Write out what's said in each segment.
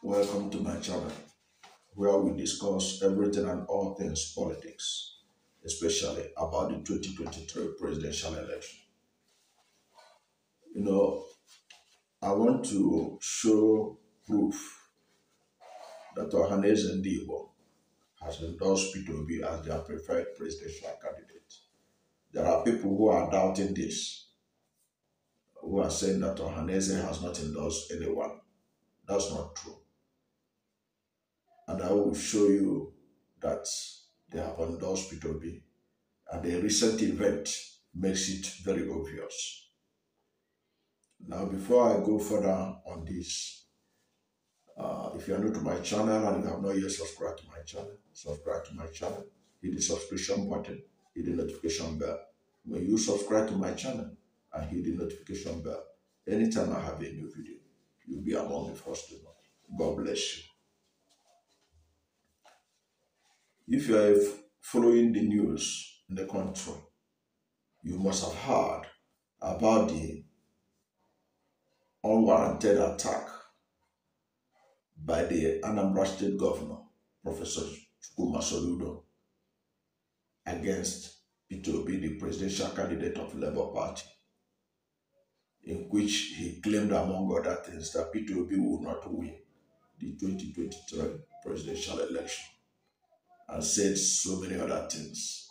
Welcome to my channel, where we discuss everything and all things politics, especially about the 2023 presidential election. You know, I want to show proof that Ohanaeze Ndigbo has endorsed Peter Obi as their preferred presidential candidate. There are people who are doubting this, who are saying that Ohanaeze has not endorsed anyone. That's not true. And I will show you that they have endorsed Peter Obi. And the recent event makes it very obvious. Now, before I go further on this, if you are new to my channel and you have not yet subscribed to my channel, subscribe to my channel, hit the subscription button, hit the notification bell. When you subscribe to my channel and hit the notification bell, anytime I have a new video, you'll be among the first to know. God bless you. If you are following the news in the country, you must have heard about the unwarranted attack by the Anambra State Governor, Professor Soludo, against Peter Obi, the presidential candidate of Labour Party, in which he claimed, among other things, that Peter Obi will not win the 2023 presidential election, and said so many other things,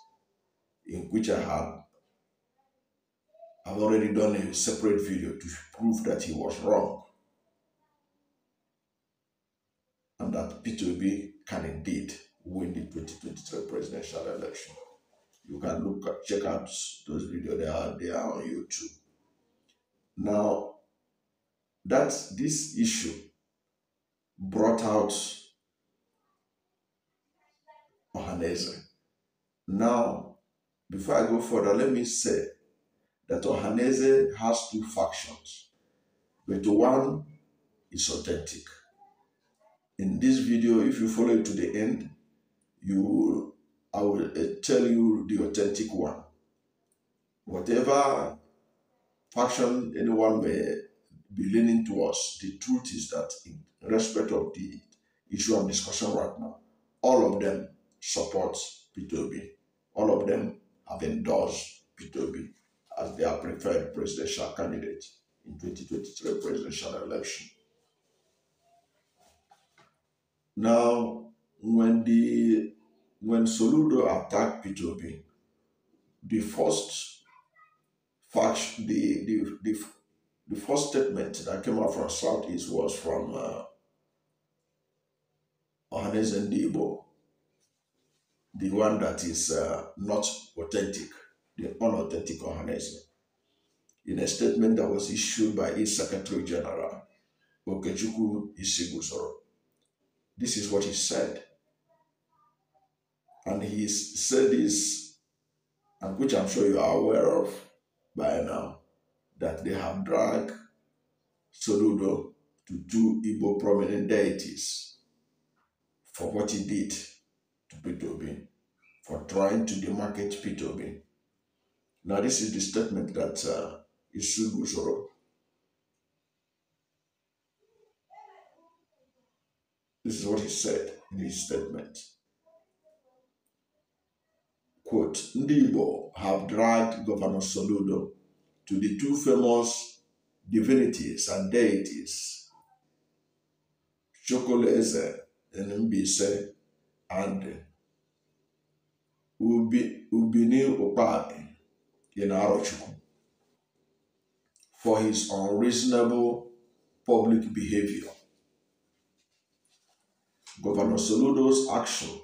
in which I've already done a separate video to prove that he was wrong and that Peter Obi can indeed win the 2023 presidential election. You can check out those videos. They are on YouTube. Now, this issue brought out Ohanaeze. Now, before I go further, let me say that Ohanaeze has two factions, but one is authentic. In this video, if you follow it to the end, I will tell you the authentic one. Whatever faction anyone may be leaning towards, the truth is that in respect of the issue of discussion right now, all of them support Peter Obi. All of them have endorsed Peter Obi as their preferred presidential candidate in 2023 presidential election. Now, when Soludo attacked Peter Obi, the first faction, the first statement that came out from Southeast was from Ohanaeze Ndigbo, the one that is not authentic, the unauthentic Ohanaeze, in a statement that was issued by his Secretary General, Okechukwu. This is what he said. And he said this, and which I'm sure you are aware of by now, that they have dragged Soludo to two Igbo prominent deities for what he did to Peter Obi, for trying to demarcate Peter Obi. Now, this is the statement that Isugusoro. This is what he said in his statement. Quote, Ndigbo have dragged Governor Soludo to the two famous divinities and deities, Chokoleze and Mbise, and Ubini Okpabi in Arochukwu, for his unreasonable public behavior. Governor Soludo's actions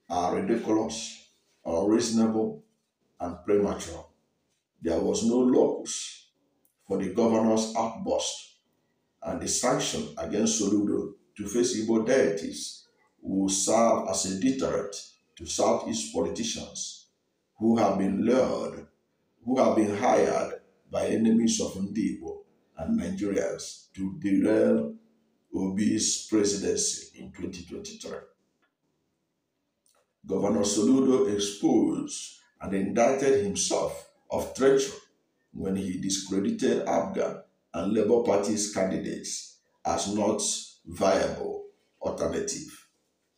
are ridiculous, unreasonable, and premature. There was no locus for the governor's outburst, and the sanction against Soludo to face Igbo deities will serve as a deterrent to Southeast politicians who have been hired by enemies of Ndigbo and Nigerians to derail Obi's presidency in 2023. Governor Soludo exposed and indicted himself of treachery when he discredited APGA and Labour Party's candidates as not viable alternative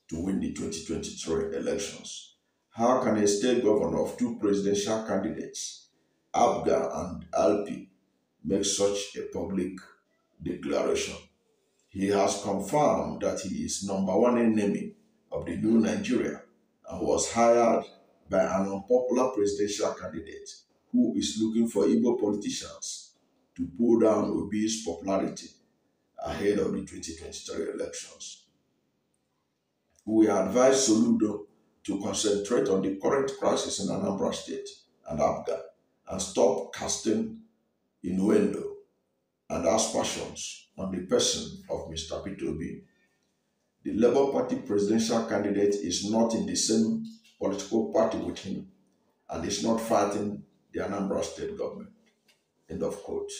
to win the 2023 elections. How can a state governor of two presidential candidates, ABGA and ALP, make such a public declaration? He has confirmed that he is number one enemy of the new Nigeria and was hired by an unpopular presidential candidate who is looking for Igbo politicians to pull down Obi's popularity ahead of the 2023 elections. We advise Soludo to concentrate on the current crisis in Anambra State and Abga and stop casting innuendo and aspersions on the person of Mr. Peter Obi. The Labour Party presidential candidate is not in the same political party with him and is not fighting the Anambra State government. End of quote.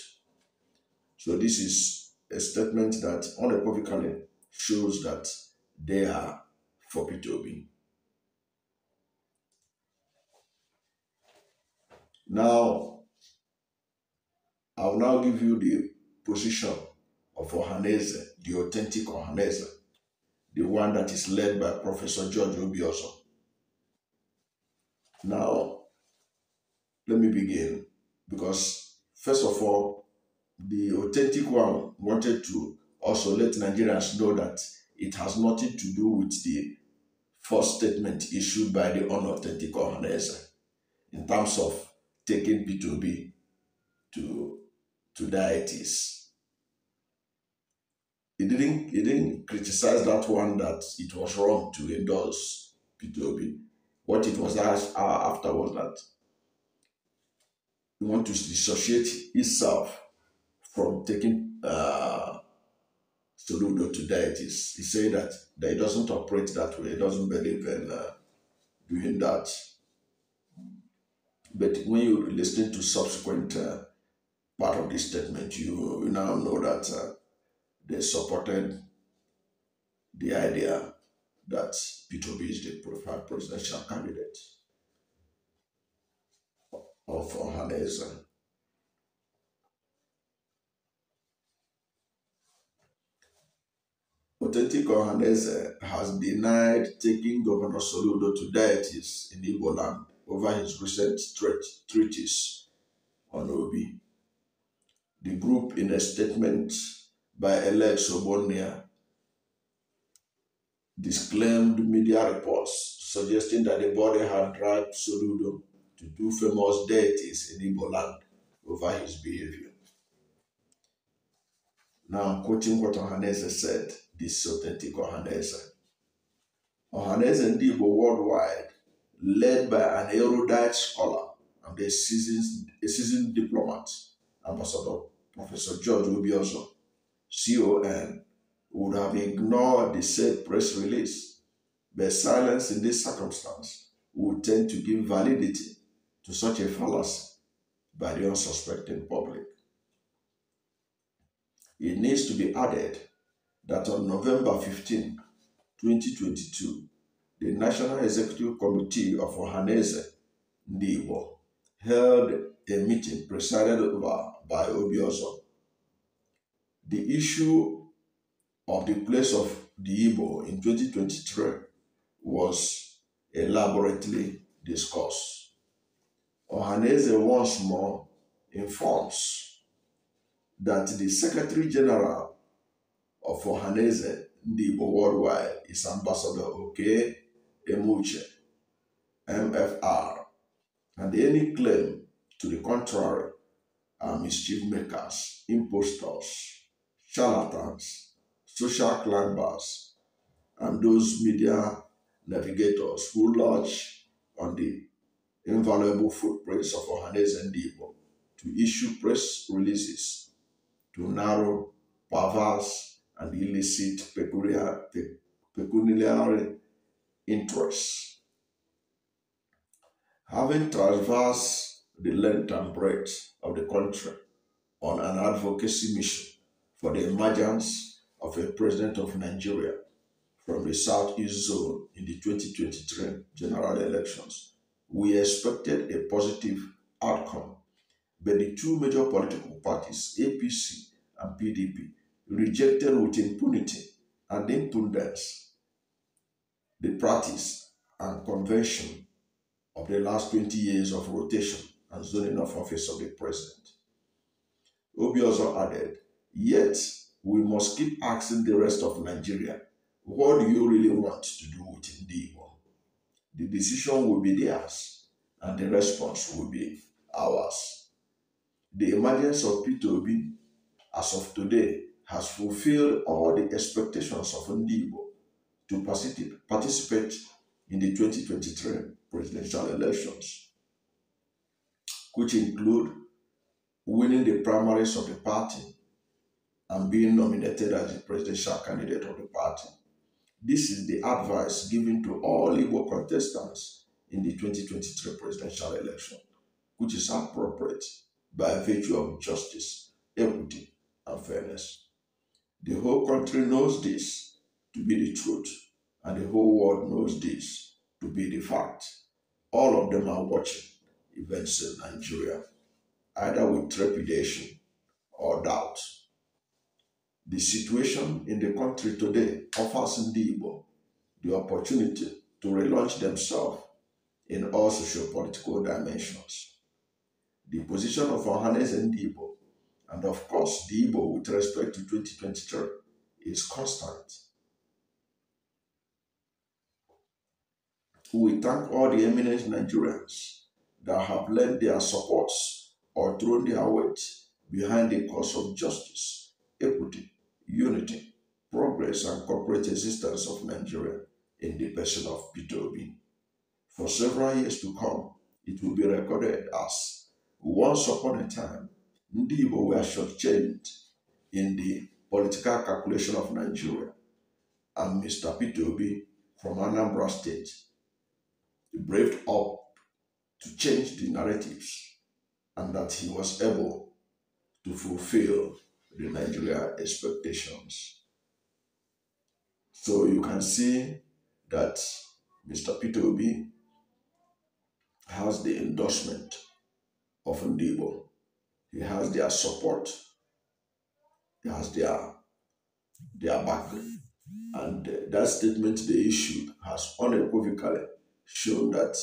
So this is a statement that unequivocally shows that they are for Peter Obi. Now, I will now give you the position of Ohanaeze, the authentic Ohanaeze, the one that is led by Professor George Obiozo. Now, let me begin, because first of all, the authentic one wanted to also let Nigerians know that it has nothing to do with the first statement issued by the unauthentic Ohanaeze in terms of taking P2B to deities. He didn't criticize that one that it was wrong to endorse P2B. What it was asked after was that he want to dissociate itself from taking Soludo to deities. He said that he doesn't operate that way. He doesn't believe in doing that. But when you listen to subsequent part of this statement, you now know that they supported the idea that P2B is the preferred presidential candidate of Ohanaeze. Authentic Ohanaeze has denied taking Governor Soludo to deities in Igbo land over his recent treatise on Obi. The group, in a statement by Alex Obonia, disclaimed media reports suggesting that the body had dragged Soludo to two famous deities in Igbo land over his behavior. Now I'm quoting what Ohanaeze said, this authentic Ohanaeze. Ohanaeze Ndigbo worldwide, led by an erudite scholar and a seasoned diplomat, Ambassador Professor George Obiozo, CON, would have ignored the said press release, but silence in this circumstance would tend to give validity to such a fallacy by the unsuspecting public. It needs to be added that on November 15, 2022, the National Executive Committee of Ohanaeze Ndigbo held a meeting presided over by Obiozo. The issue of the place of the Igbo in 2023 was elaborately discussed. Ohanaeze once more informs that the Secretary General of Ohanaeze Ndigbo worldwide is Ambassador Oke Emuche, MFR, and any claim to the contrary are mischief makers, impostors, charlatans, social climbers, and those media navigators who lodge on the invaluable footprints of Ohanaeze Ndigbo to issue press releases to narrow, perverse, and illicit pecuniary interests. Having traversed the length and breadth of the country on an advocacy mission for the emergence of a president of Nigeria from the Southeast Zone in the 2023 general elections, we expected a positive outcome, but the two major political parties, APC and PDP, rejected with impunity and impudence, the practice and convention of the last 20 years of rotation and zoning of office of the president. Obi also added, yet we must keep asking the rest of Nigeria, what do you really want to do with Ndigbo? The decision will be theirs, and the response will be ours. The emergence of Peter Obi as of today has fulfilled all the expectations of Ndigbo to participate in the 2023 presidential elections, which include winning the primaries of the party and being nominated as the presidential candidate of the party. This is the advice given to all Igbo contestants in the 2023 presidential election, which is appropriate by virtue of justice, equity, and fairness. The whole country knows this to be the truth, and the whole world knows this to be the fact. All of them are watching events in Nigeria, either with trepidation or doubt. The situation in the country today offers Ndigbo the opportunity to relaunch themselves in all socio-political dimensions. The position of Ohanaeze Ndigbo, and of course the Igbo with respect to 2023, is constant. We thank all the eminent Nigerians that have lent their supports or thrown their weight behind the cause of justice, equity, unity, progress, and corporate existence of Nigeria in the person of Peter Obi. For several years to come, it will be recorded as once upon a time, Ndigbo were shortchanged in the political calculation of Nigeria, and Mr. Peter Obi from Anambra State braved up to change the narratives, and that he was able to fulfill the Nigeria expectations. So you can see that Mr. Peter Obi has the endorsement of Ndigbo. He has their support. He has their backing. And that statement they issued has unequivocally shown that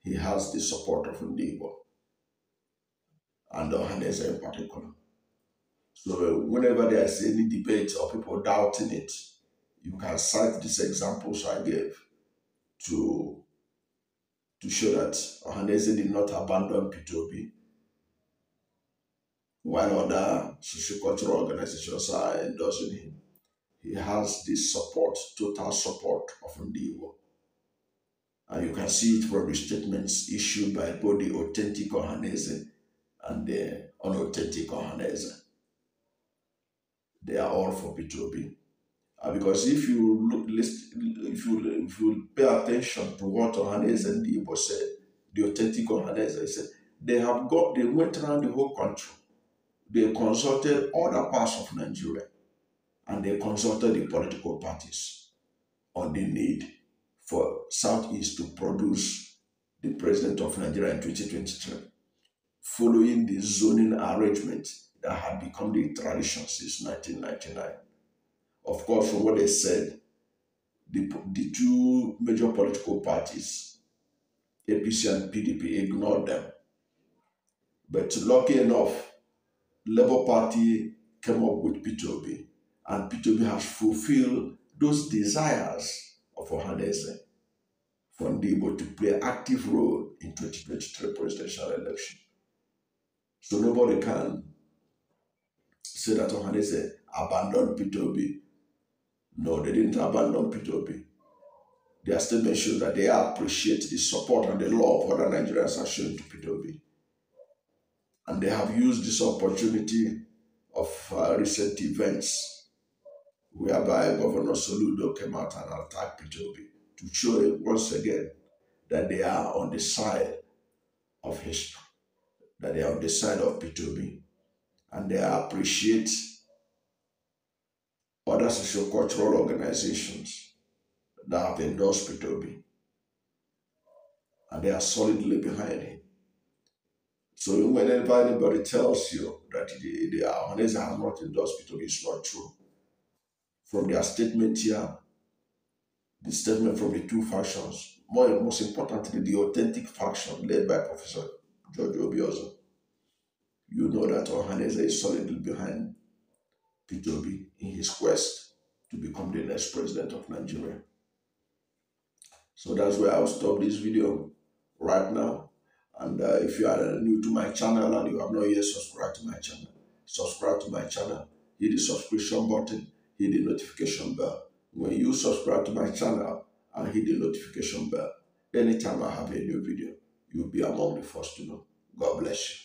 he has the support of Ndigbo and Ohanaeze in particular. So whenever there is any debate or people doubting it, you can cite these examples I gave to show that Ohanaeze did not abandon Peter Obi, while other socio-cultural organizations are endorsing him. He has the support, total support of Ndigbo. And you can see it from the statements issued by both the authentic Ohanaeze and the unauthentic Ohanaeze. They are all for Peter Obi. Because if you if you pay attention to what Ohanaeze Ndigbo said, the authentic Ohanaeze said, they went around the whole country. They consulted other parts of Nigeria, and they consulted the political parties on the need for Southeast to produce the president of Nigeria in 2023, following the zoning arrangement that had become the tradition since 1999. Of course, from what they said, the two major political parties, APC and PDP, ignored them. But lucky enough, Labour Party came up with Peter Obi, and Peter Obi has fulfilled those desires of Ohanaeze for Ndigbo to play an active role in 2023 presidential election. So nobody can say that Ohanaeze abandoned Peter Obi. No, they didn't abandon Peter Obi. Their statement shows that they appreciate the support and the love other Nigerians are showing to Peter Obi. And they have used this opportunity of recent events whereby Governor Soludo came out and attacked Peter Obi to show once again that they are on the side of history, that they are on the side of Peter Obi, and they appreciate other socio-cultural organizations that have endorsed Peter Obi, and they are solidly behind him. So whenever anybody tells you that the Ohanaeze has not endorsed Peter Obi, it's not true. from their statement here, the statement from the two factions, most importantly, the authentic faction led by Professor George Obiozo, you know that Ohanaeze is solidly behind Peter Obi in his quest to become the next president of Nigeria. So that's where I'll stop this video right now. And if you are new to my channel and you have not yet subscribed to my channel, subscribe to my channel, hit the subscription button, hit the notification bell. When you subscribe to my channel and hit the notification bell, anytime I have a new video, you'll be among the first to know. God bless you.